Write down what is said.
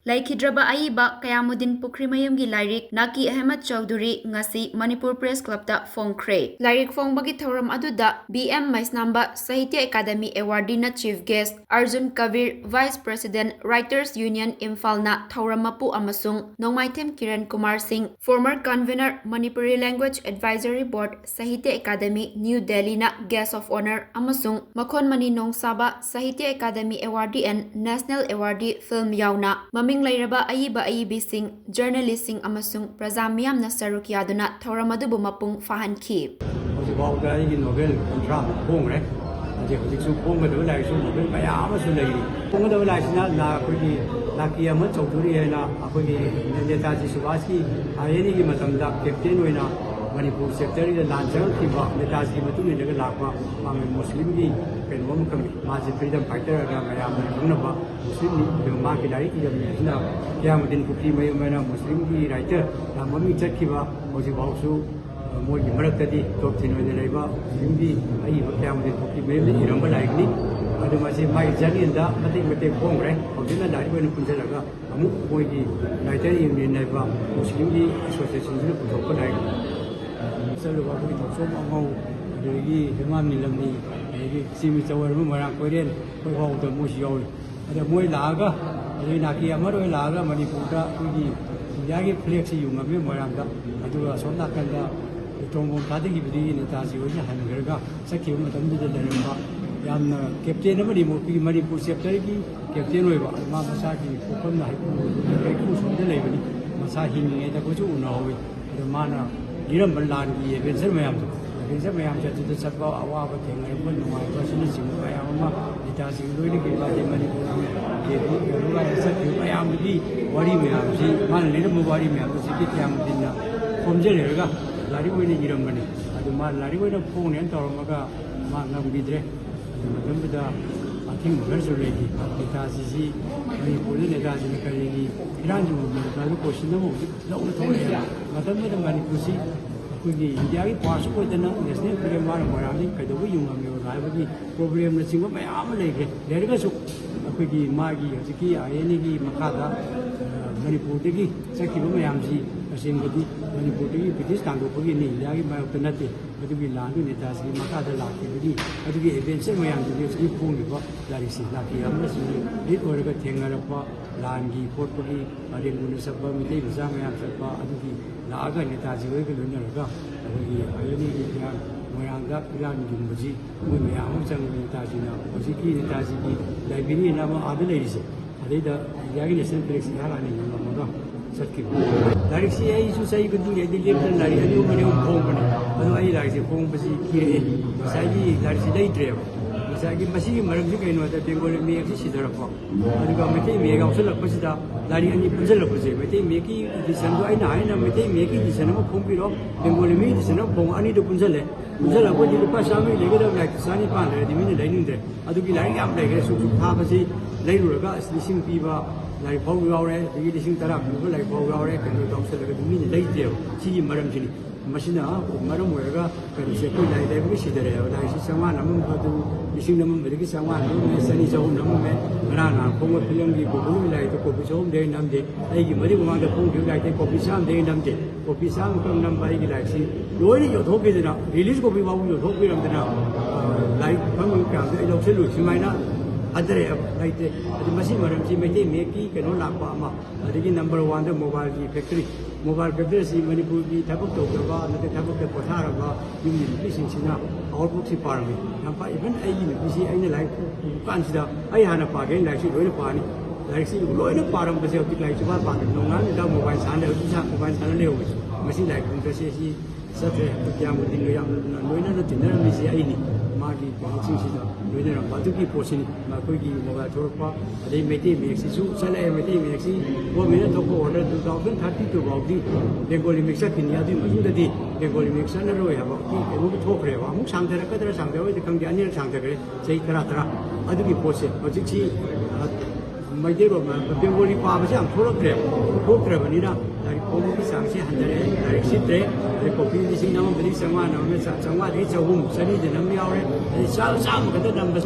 Laikhidraba Aiba Kayamudin Pukrimayumgi Lairik Naki Ahmed Chowdhury ngasi Manipur Press Club da Fongkre. Lairik Fongbagi Thoram Aduda BM Maisnamba Sahitya Academy Awardee na Chief Guest Arjun Kavir Vice President Writers Union Imphal na Thoramapu amasung Nongmaithem Kiran Kumar Singh former convener Manipuri Language Advisory Board Sahitya Academy New Delhi na Guest of Honor amasung Makhon Mani Nongsaba Sahitya Academy Awardee and National Awardee Film Yauna Maming Lairaba Aiba Aibising Journalisting amasung Praja miyamna saruk yaduna Thoramadubu mapung fahanki. Novel contract Pongre, the Pong Revelation Novel by Amazon. Pong Revelation na Laki Ahmed Chowdhury and Netaji Subhashi, Ayeni Matamda, Captain Wina, Manipur Secretary, the Lancer, Netaji Matu in the Lapa, Muslim, Penwom, Mazi Freedom Fighter, Mayama, Muslim, the market, Yamadin Puki, Mayamana, Muslim writer, Mami Chakiva, Mozibasu. More Maratadi, top 10 in the labor, Hindi, I am the Puki, maybe Iramba likely. I do myself my journey and that, nothing but a phone, right? Or dinner that when Punjalaga, Amu, Boyi, Nigeria in Neva, Muslim Association, Putopa. So, what we talk so about the Himam Nilami, maybe see me over Mumara Korean, who hold the Mushio, the Moy Laga, Naki Amaro Laga, Maniputa, Yagi Plexi, you may Moranga, I do a sort of Tongo Kadi in the Tazi, Hanaga, Saki, the Yam Captain of Manipur Secretary, Captain Masaki, Pukuna, from the Label, Masaki, the Kuju, the Mana, Girambalan, Vincent Mayam, Vincent Mayam, the Sapa, Awa, and when my person is in my Yama, it has really given by the Manipur. I am the body mayam, one little body mayam, the city Yam from Jelliga. Lariwin Giramani, Aduma Lariwin of Pong and Toramaga, Manam Bidre, Madamada, I think Versaregi, Netazi, Manipulin, Netazi, Ranjum, Nalukoshino, no, Madame Manipusi, Kudi, Yari Passport and National Priamar, Morani, Kadawi, Yumi, problem the single by Amalek, there is a Kudi, Magi, Ziki, Ayenigi, Makata, Manipurigi, Sakimayamsi. Assembly, Manipuri, British Tango, Yagi, my alternative, but we land in it as the Makata Laki, but we eventually may understand Pony, Larisi, Laki, Amazon, it or a Tangarapa, Langi, Portoli, Ademunasapa, Mate, Zama, Aduki, Laga, Netazi, Regular, Ayoni, Moranga, Ilan Gimbazi, when we are Musang Tajina, Oziki, Netazi, Libini, and other ladies. Ada Yagi Simplex Yarani, Mamaga. Larixi, I should say, could do the different Larry, and you money on company. Otherwise, I say, home was here. Sagi, Larixi, day trail. Sagi, Masi, Marzica, and what they go to make this other upon. I got Mate, make also a Pasita, Larry and Puzella was Mate, making the Sando and Mate, making the Sanamo Pompiro, then go to meet the Sanamo, Ani to Punzella. Punzella, what did the Pasami, Legada, like Sunny Pan, the minute I knew there. I do be like I'm like a sort of Pavasi, later, listening people. Like Paul Rowley, the leading Tarap, like Paul Rowley, and the doctor, the minute later, see Madam Chili, Machina, Madam Werga, and she could like they wish there, like she's someone among her to missing them, but it's someone who is any own number, Rana, Homo Pilum, people like the Copis home day, Namde, I give Mary want the phone, like the Copisam day, Namde, Copisam from number like see, Lori, your talk is enough, release Copi, you talk with them now, like Pamu Camp, I don't salute, you might not. Other like the machine, she may make Lapa, the number one, the mobile factory. Mobile factory, Manipur, the Tabuto, the Tabuto Potara, you mean fishing Sina, all books in Parliament. Even I see any like consider I had a party, like she really party. Like see, Lloyd of Param was like Japan, no one, the mobile son, mobile son, machine like Congress, such a young with the young, dinner, Miss Aini. Magi, Winner of Batuki portion, Makuki, Mogatorpa, they made a mixi, Sala, made a mixi, 1 minute of order 2032 about the they go to mix up in Yadi, Mazudi, they go to mix on the road about the movie talk, Santa Catra, Santa, the Kandian Santa, say Karatra, Aduki portion, but it's my dear of Bengali Pavasam, full of them, who Travanina, like Pomo Sansi, and like Sitre, the copy is in number, someone, it's a home, Sunny, the number, and it's some of the numbers.